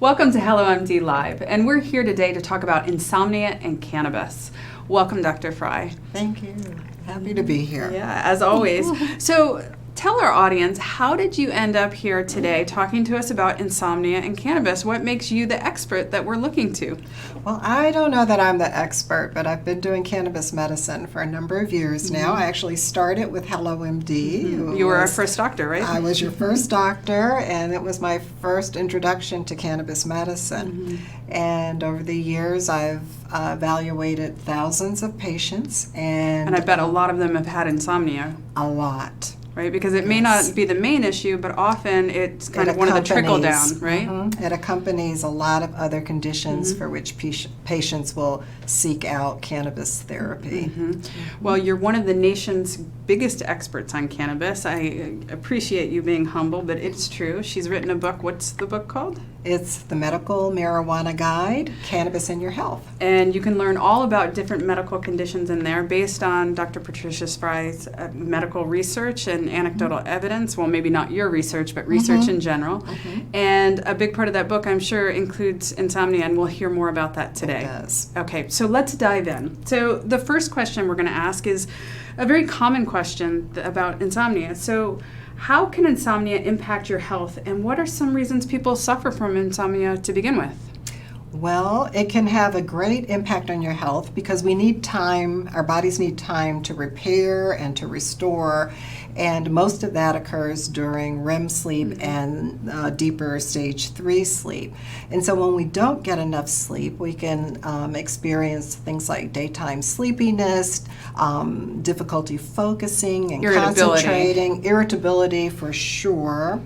Welcome to HelloMD Live, and we're here today to talk about insomnia and cannabis. Welcome, Dr. Frye. Thank you. Happy to be here. Yeah, as always. So tell our audience, how did you end up here today talking to us about insomnia and cannabis? What makes you the expert that we're looking to? Well, I don't know that I'm the expert, but I've been doing cannabis medicine for a number of years now. I actually started with HelloMD. You were our first doctor, right? I was your first doctor, and it was my first introduction to cannabis medicine. And over the years, I've evaluated thousands of patients. And I bet a lot of them have had insomnia. A lot. Right, because it may not be the main issue, but often it's kind of one of the trickle down, right? It accompanies a lot of other conditions for which patients will seek out cannabis therapy. Well, you're one of the nation's biggest experts on cannabis. I appreciate you being humble, but it's true. She's written a book. What's the book called? It's The Medical Marijuana Guide, Cannabis in Your Health. And you can learn all about different medical conditions in there based on Dr. Patricia Frye's medical research and anecdotal evidence. Well, maybe not your research, but research in general. And a big part of that book, I'm sure, includes insomnia, and we'll hear more about that today. It does. Okay, so let's dive in. So the first question we're going to ask is a very common question about insomnia. So how can insomnia impact your health, and what are some reasons people suffer from insomnia to begin with? Well, it can have a great impact on your health because we need time, our bodies need time to repair and to restore, and most of that occurs during REM sleep and deeper stage 3 sleep. And so when we don't get enough sleep, we can experience things like daytime sleepiness, difficulty focusing and concentrating, irritability for sure,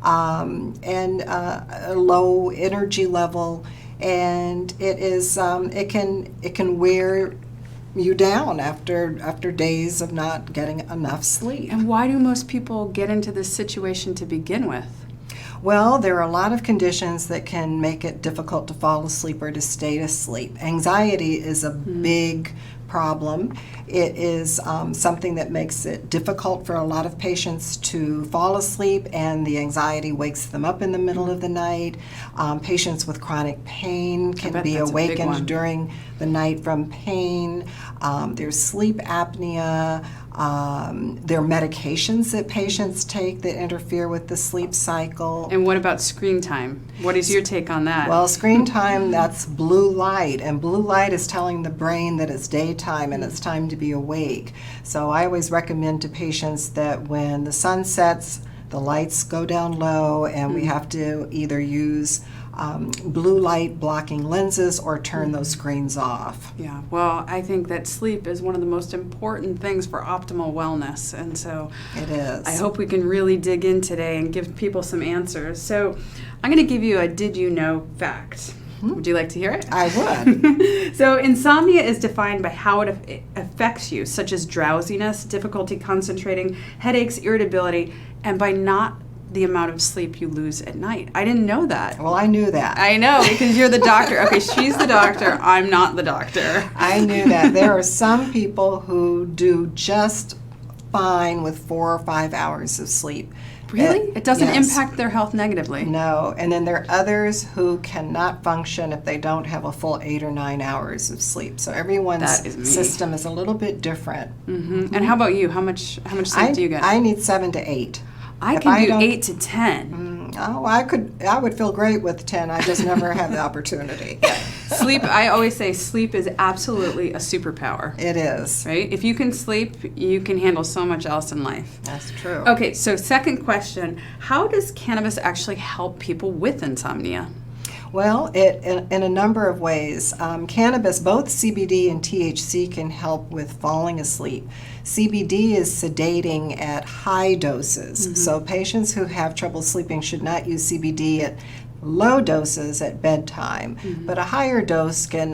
and a low energy level. And it is it can wear you down after days of not getting enough sleep. And why do most people get into this situation to begin with? Well, there are a lot of conditions that can make it difficult to fall asleep or to stay asleep. Anxiety is a big problem. It is something that makes it difficult for a lot of patients to fall asleep, and the anxiety wakes them up in the middle of the night. Patients with chronic pain can be awakened during the night from pain. There's sleep apnea. There are medications that patients take that interfere with the sleep cycle. And what about screen time? What is your take on that? Well, screen time, that's blue light, and blue light is telling the brain that it's daytime and it's time to be awake. So I always recommend to patients that when the sun sets, the lights go down low, and we have to either use blue light blocking lenses or turn those screens off. Yeah, well, I think that sleep is one of the most important things for optimal wellness, and so it is. I hope we can really dig in today and give people some answers. So I'm going to give you a did you know fact. Would you like to hear it? I would. So insomnia is defined by how it affects you, such as drowsiness, difficulty concentrating, headaches, irritability, and by not the amount of sleep you lose at night. I didn't know that. Well, I knew that. I know, because you're the doctor. Okay, she's the doctor. I'm not the doctor. I knew that. There are some people who do just fine with 4 or 5 hours of sleep. Really? It doesn't impact their health negatively? No, and then there are others who cannot function if they don't have a full 8 or 9 hours of sleep. So everyone's system is a little bit different. And how about you? How much sleep do you get? I need 7 to 8. I can do 8 to 10. I would feel great with 10. I just never have the opportunity. Sleep, I always say sleep is absolutely a superpower. It is. Right? If you can sleep, you can handle so much else in life. That's true. Okay, so second question, how does cannabis actually help people with insomnia? Well, in a number of ways. Cannabis, both CBD and THC, can help with falling asleep. CBD is sedating at high doses, so patients who have trouble sleeping should not use CBD at low doses at bedtime, but a higher dose can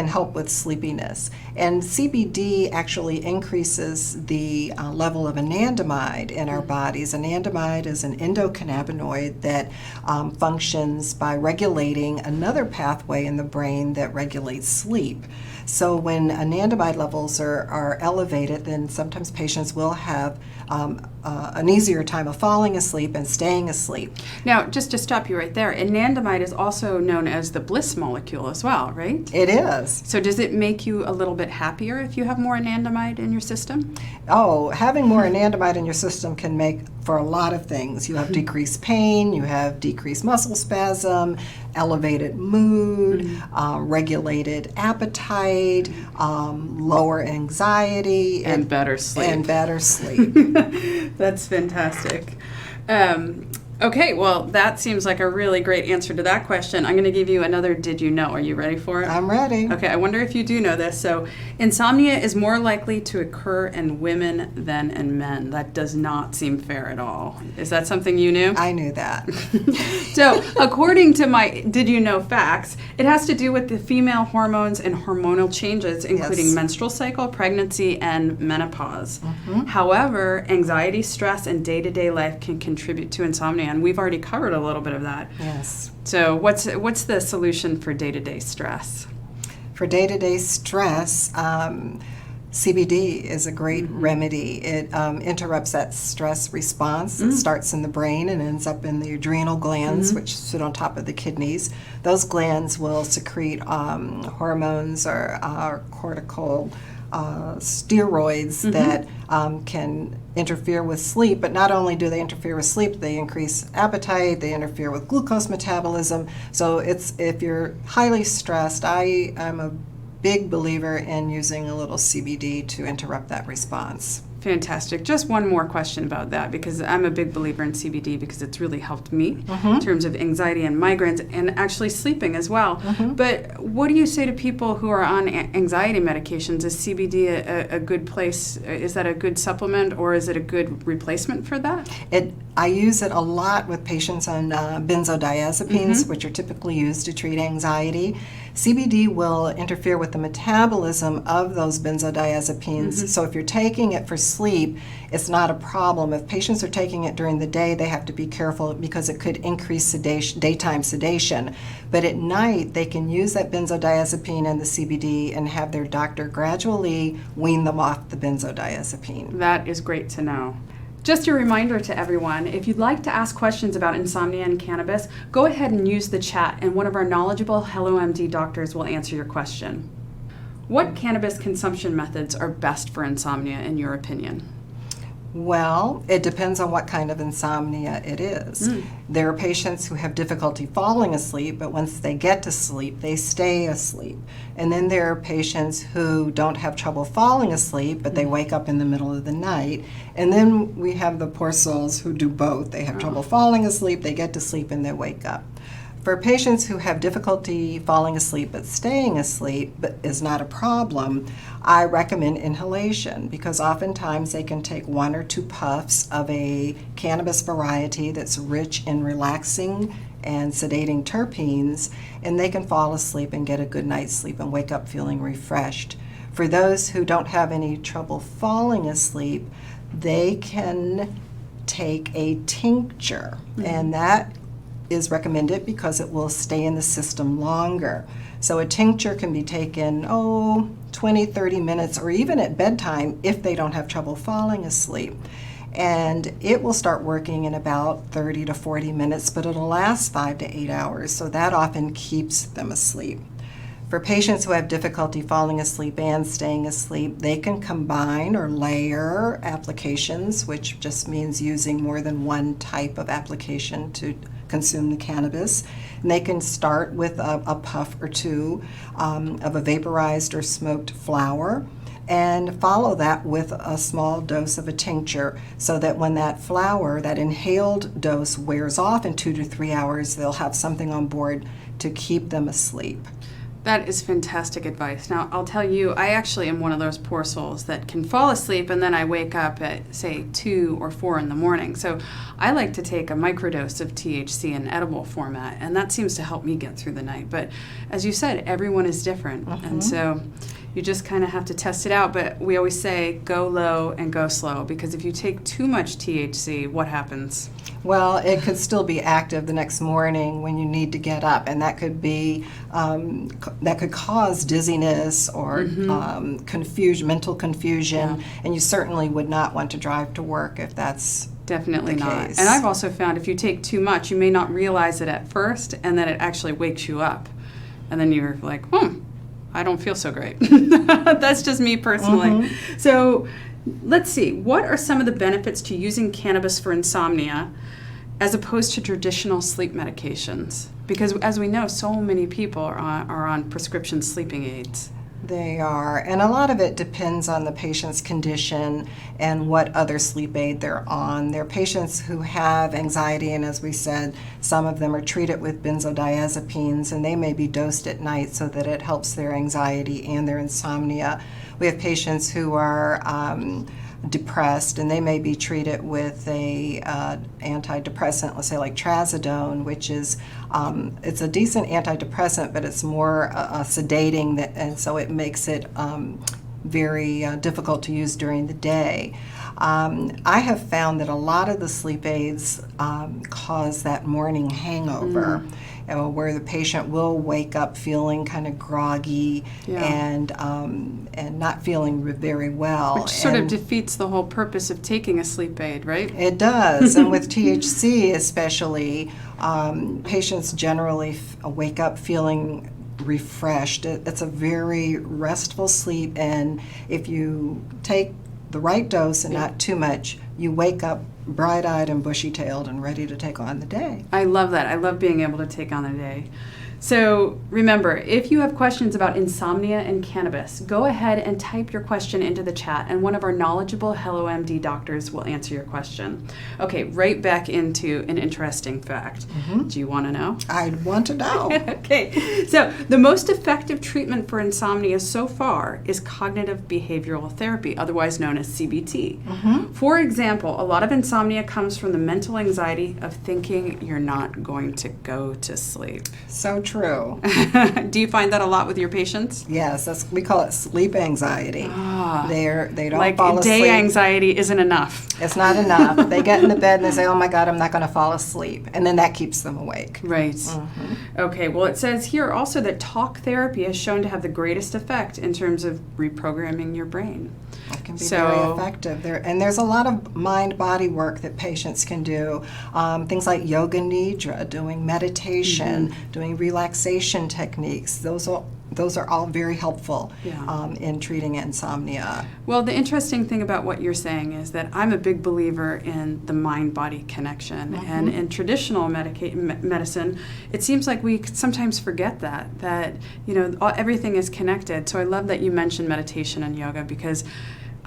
help with sleepiness. And CBD actually increases the level of anandamide in our bodies. Anandamide is an endocannabinoid that functions by regulating another pathway in the brain that regulates sleep. So when anandamide levels are elevated, then sometimes patients will have an easier time of falling asleep and staying asleep. Now, just to stop you right there, anandamide is also known as the bliss molecule as well, right? It is. So does it make you a little bit happier if you have more anandamide in your system? Oh, having more anandamide in your system can make for a lot of things. You have decreased pain, you have decreased muscle spasm, elevated mood, regulated appetite, lower anxiety. And better sleep. And better sleep. That's fantastic. Okay, well, that seems like a really great answer to that question. I'm going to give you another did you know. Are you ready for it? I'm ready. Okay, I wonder if you do know this. So, insomnia is more likely to occur in women than in men. That does not seem fair at all. Is that something you knew? I knew that. So, according to my did you know facts, it has to do with the female hormones and hormonal changes, including Yes. menstrual cycle, pregnancy, and menopause. However, anxiety, stress, and day-to-day life can contribute to insomnia, and we've already covered a little bit of that. Yes. So, what's the solution for day-to-day stress? For day-to-day stress, CBD is a great remedy. It interrupts that stress response. It starts in the brain and ends up in the adrenal glands, which sit on top of the kidneys. Those glands will secrete hormones or cortical steroids that can interfere with sleep. But not only do they interfere with sleep, they increase appetite, they interfere with glucose metabolism. So if you're highly stressed, I'm a big believer in using a little CBD to interrupt that response. Fantastic. Just one more question about that, because I'm a big believer in CBD because it's really helped me in terms of anxiety and migraines and actually sleeping as well. But what do you say to people who are on anxiety medications? Is CBD a good place? Is that a good supplement, or is it a good replacement for that? I use it a lot with patients on benzodiazepines, which are typically used to treat anxiety. CBD will interfere with the metabolism of those benzodiazepines. So if you're taking it for sleep, it's not a problem. If patients are taking it during the day, they have to be careful because it could increase sedation, daytime sedation. But at night, they can use that benzodiazepine and the CBD and have their doctor gradually wean them off the benzodiazepine. That is great to know. Just a reminder to everyone, if you'd like to ask questions about insomnia and cannabis, go ahead and use the chat, and one of our knowledgeable HelloMD doctors will answer your question. What cannabis consumption methods are best for insomnia, in your opinion? Well, it depends on what kind of insomnia it is. There are patients who have difficulty falling asleep, but once they get to sleep, they stay asleep. And then there are patients who don't have trouble falling asleep, but they wake up in the middle of the night. And then we have the poor souls who do both. They have trouble falling asleep, they get to sleep, and they wake up. For patients who have difficulty falling asleep but staying asleep but is not a problem, I recommend inhalation because oftentimes they can take 1 or 2 puffs of a cannabis variety that's rich in relaxing and sedating terpenes, and they can fall asleep and get a good night's sleep and wake up feeling refreshed. For those who don't have any trouble falling asleep, they can take a tincture, and that is recommended because it will stay in the system longer. So a tincture can be taken, 20, 30 minutes, or even at bedtime if they don't have trouble falling asleep. And it will start working in about 30 to 40 minutes, but it'll last 5 to 8 hours, so that often keeps them asleep. For patients who have difficulty falling asleep and staying asleep, they can combine or layer applications, which just means using more than one type of application to consume the cannabis. And they can start with a puff or 2 of a vaporized or smoked flower and follow that with a small dose of a tincture so that when that flower, that inhaled dose, wears off in 2 to 3 hours, they'll have something on board to keep them asleep. That is fantastic advice. Now, I'll tell you, I actually am one of those poor souls that can fall asleep and then I wake up at, say, 2 or 4 in the morning. So I like to take a microdose of THC in edible format, and that seems to help me get through the night. But as you said, everyone is different, and so you just kind of have to test it out. But we always say go low and go slow, because if you take too much THC, what happens? Well, it could still be active the next morning when you need to get up, and that could be that could cause dizziness or mental confusion, and you certainly would not want to drive to work if that's definitely the not. case. And I've also found if you take too much, you may not realize it at first, and then it actually wakes you up, and then you're like, I don't feel so great. That's just me personally. So let's see, what are some of the benefits to using cannabis for insomnia as opposed to traditional sleep medications? Because as we know, so many people are on prescription sleeping aids. They are, and a lot of it depends on the patient's condition and what other sleep aid they're on. There are patients who have anxiety, and as we said, some of them are treated with benzodiazepines, and they may be dosed at night so that it helps their anxiety and their insomnia. We have patients who are depressed, and they may be treated with a antidepressant, let's say like trazodone, which is it's a decent antidepressant, but it's more sedating, and so it makes it very difficult to use during the day. I have found that a lot of the sleep aids cause that morning hangover, where the patient will wake up feeling kind of groggy and not feeling very well. Which sort of defeats the whole purpose of taking a sleep aid, right? It does, and with THC especially, patients generally wake up feeling refreshed. It's a very restful sleep, and if you take the right dose and not too much, you wake up bright-eyed and bushy-tailed and ready to take on the day. I love that. I love being able to take on the day. So remember, if you have questions about insomnia and cannabis, go ahead and type your question into the chat, and one of our knowledgeable HelloMD doctors will answer your question. Okay, right back into an interesting fact. Do you want to know? I want to know. Okay, so the most effective treatment for insomnia so far is cognitive behavioral therapy, otherwise known as CBT. For example, a lot of insomnia comes from the mental anxiety of thinking you're not going to go to sleep. So true. Do you find that a lot with your patients? Yes, we call it sleep anxiety. They don't like fall asleep. Day anxiety isn't enough. It's not enough. They get in the bed and they say, "Oh my God, I'm not going to fall asleep," and then that keeps them awake. Right. Okay. Well, it says here also that talk therapy has shown to have the greatest effect in terms of reprogramming your brain. It can be very effective. There's a lot of mind-body work that patients can do. Things like yoga nidra, doing meditation, doing relaxation techniques. Those are all very helpful in treating insomnia. Well, the interesting thing about what you're saying is that I'm a big believer in the mind-body connection. And in traditional medicine, it seems like we sometimes forget that everything is connected. So I love that you mentioned meditation and yoga, because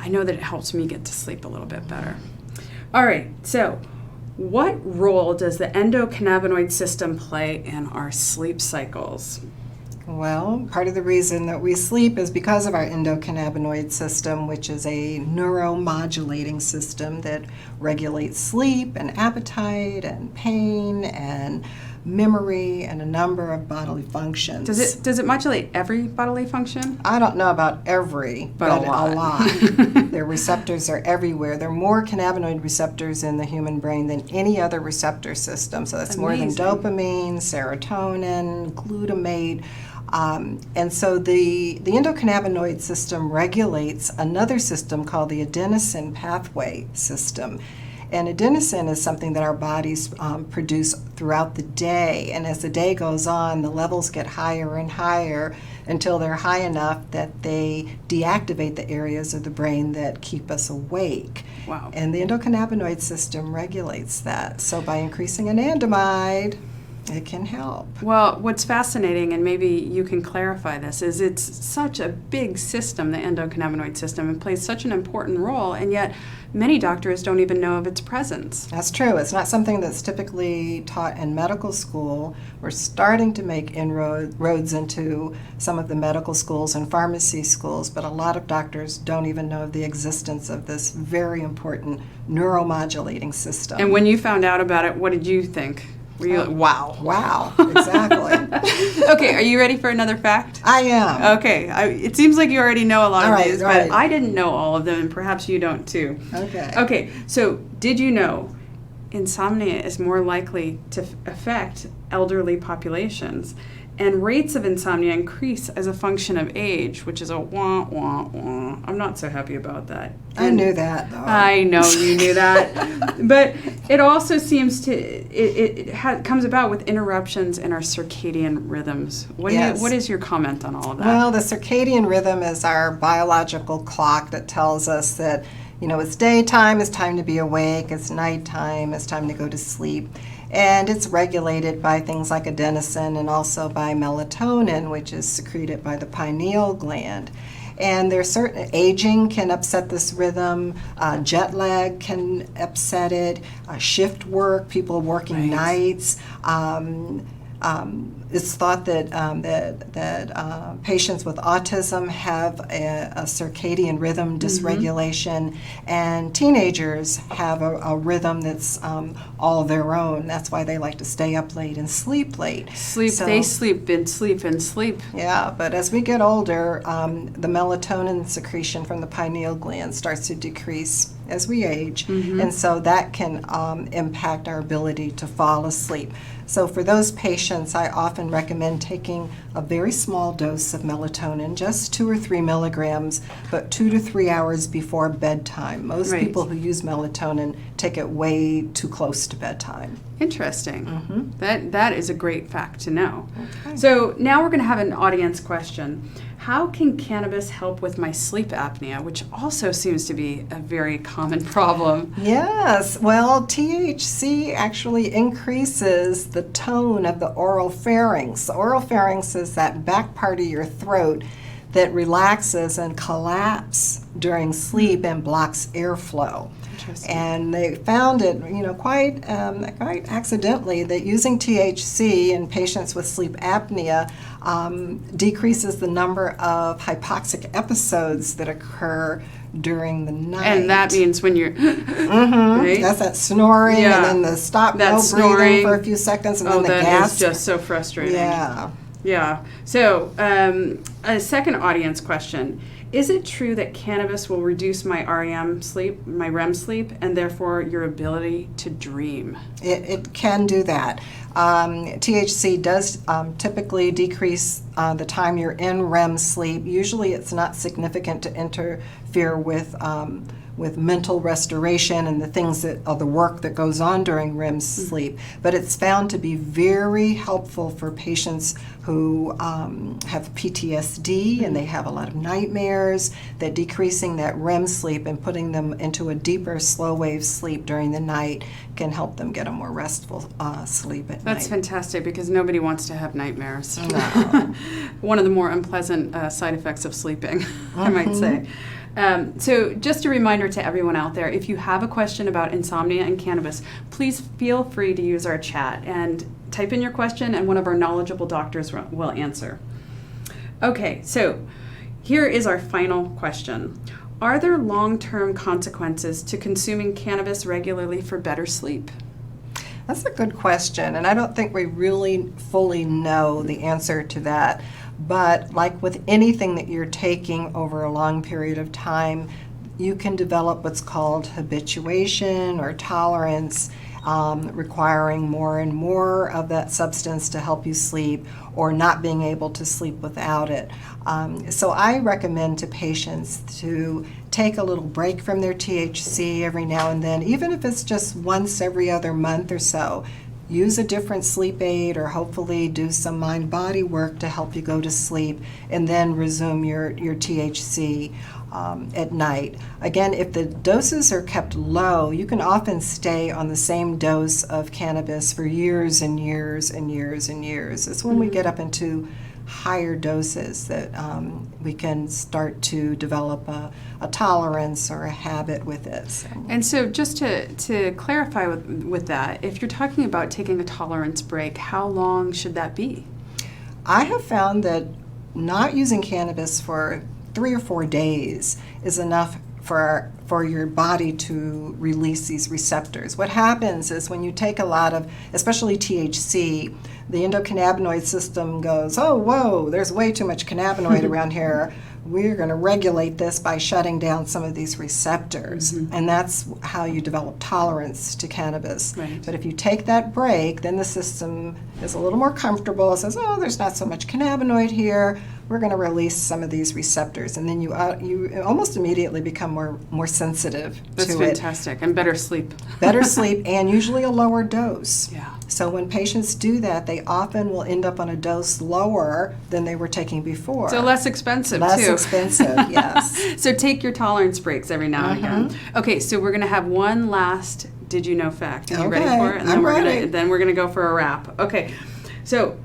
I know that it helps me get to sleep a little bit better. All right, so what role does the endocannabinoid system play in our sleep cycles? Well, part of the reason that we sleep is because of our endocannabinoid system, which is a neuromodulating system that regulates sleep and appetite and pain and memory and a number of bodily functions. Does it modulate every bodily function? I don't know about every, but a lot. Their receptors are everywhere. There are more cannabinoid receptors in the human brain than any other receptor system. So that's more than dopamine, serotonin, glutamate. And so the endocannabinoid system regulates another system called the adenosine pathway system. And adenosine is something that our bodies produce throughout the day. And as the day goes on, the levels get higher and higher until they're high enough that they deactivate the areas of the brain that keep us awake. Wow. And the endocannabinoid system regulates that. So by increasing anandamide, it can help. Well, what's fascinating, and maybe you can clarify this, is it's such a big system, the endocannabinoid system, and plays such an important role, and yet many doctors don't even know of its presence. That's true. It's not something that's typically taught in medical school. We're starting to make inroads into some of the medical schools and pharmacy schools, but a lot of doctors don't even know of the existence of this very important neuromodulating system. And when you found out about it, what did you think? Were you like, wow. Wow, exactly. Okay, are you ready for another fact? I am. Okay, it seems like you already know a lot of these, but I didn't know all of them, and perhaps you don't too. Okay. Okay, so did you know insomnia is more likely to affect elderly populations. And rates of insomnia increase as a function of age, which is a wah, wah, wah. I'm not so happy about that. I knew that, though. I know you knew that. But it also seems to, comes about with interruptions in our circadian rhythms. What is your comment on all of that? Well, the circadian rhythm is our biological clock that tells us that, it's daytime, it's time to be awake, it's nighttime, it's time to go to sleep. And it's regulated by things like adenosine and also by melatonin, which is secreted by the pineal gland. And there's certain aging can upset this rhythm, jet lag can upset it, shift work, people working nights. It's thought that patients with autism have a circadian rhythm dysregulation, and teenagers have a rhythm that's all their own. That's why they like to stay up late and sleep late. They sleep and sleep and sleep. Yeah, but as we get older, the melatonin secretion from the pineal gland starts to decrease as we age, and so that can impact our ability to fall asleep. So for those patients, I often recommend taking a very small dose of melatonin, just 2 or 3 milligrams, but 2 to 3 hours before bedtime. Most people who use melatonin take it way too close to bedtime. Interesting. That is a great fact to know. Okay. So now we're going to have an audience question. How can cannabis help with my sleep apnea, which also seems to be a very common problem? Yes, well, THC actually increases the tone of the oral pharynx. The oral pharynx is that back part of your throat that relaxes and collapses during sleep and blocks airflow. And they found it, quite accidentally, that using THC in patients with sleep apnea decreases the number of hypoxic episodes that occur during the night. And that means when you're right? That's that snoring, and then the breathing for a few seconds, and then the gasp. Is just so frustrating. Yeah. So a second audience question. Is it true that cannabis will reduce my REM sleep, my REM sleep, and therefore your ability to dream? It can do that. THC does typically decrease the time you're in REM sleep. Usually it's not significant to interfere with mental restoration and the things the work that goes on during REM sleep. But it's found to be very helpful for patients who have PTSD and they have a lot of nightmares, that decreasing that REM sleep and putting them into a deeper slow wave sleep during the night can help them get a more restful sleep at night. That's fantastic, because nobody wants to have nightmares. No. One of the more unpleasant side effects of sleeping, I might say. So just a reminder to everyone out there, if you have a question about insomnia and cannabis, please feel free to use our chat and type in your question, and one of our knowledgeable doctors will answer. Okay, so here is our final question. Are there long-term consequences to consuming cannabis regularly for better sleep? That's a good question, and I don't think we really fully know the answer to that. But like with anything that you're taking over a long period of time, you can develop what's called habituation or tolerance, requiring more and more of that substance to help you sleep, or not being able to sleep without it. So I recommend to patients to take a little break from their THC every now and then, even if it's just once every other month or so. Use a different sleep aid, or hopefully do some mind-body work to help you go to sleep, and then resume your THC at night. Again, if the doses are kept low, you can often stay on the same dose of cannabis for years and years and years and years. It's when we get up into higher doses that we can start to develop a tolerance or a habit with it. So. And so just to clarify with that, if you're talking about taking a tolerance break, how long should that be? I have found that not using cannabis for 3 or 4 days is enough for your body to release these receptors. What happens is when you take a lot of, especially THC, the endocannabinoid system goes, oh, whoa, there's way too much cannabinoid around here. we're going to regulate this by shutting down some of these receptors. And that's how you develop tolerance to cannabis. Right. But if you take that break, then the system is a little more comfortable. It says, oh, there's not so much cannabinoid here. We're going to release some of these receptors. And then you almost immediately become more sensitive That's to it. fantastic. And better sleep. Better sleep, and usually a lower dose. Yeah. So when patients do that, they often will end up on a dose lower than they were taking before. So less expensive, Less too. expensive, yes. So take your tolerance breaks every now and again. Okay, so we're going to have one last did you know fact. Are you ready for it? And I'm ready. Then we're going to go for a wrap. Okay, so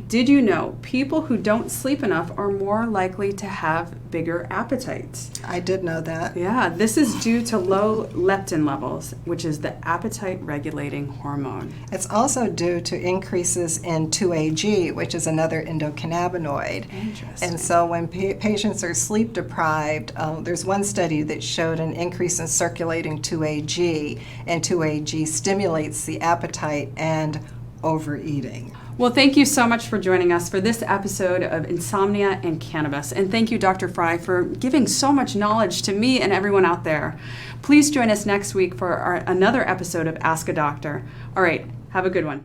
did you know people who don't sleep enough are more likely to have bigger appetites? I did know that. Yeah, this is due to low leptin levels, which is the appetite regulating hormone. It's also due to increases in 2-AG, which is another endocannabinoid. Interesting. And so when patients are sleep deprived, there's one study that showed an increase in circulating 2-AG, and 2-AG stimulates the appetite and overeating. Well, thank you so much for joining us for this episode of Insomnia and Cannabis. And thank you, Dr. Frye, for giving so much knowledge to me and everyone out there. Please join us next week for another episode of Ask a Doctor. All right, have a good one.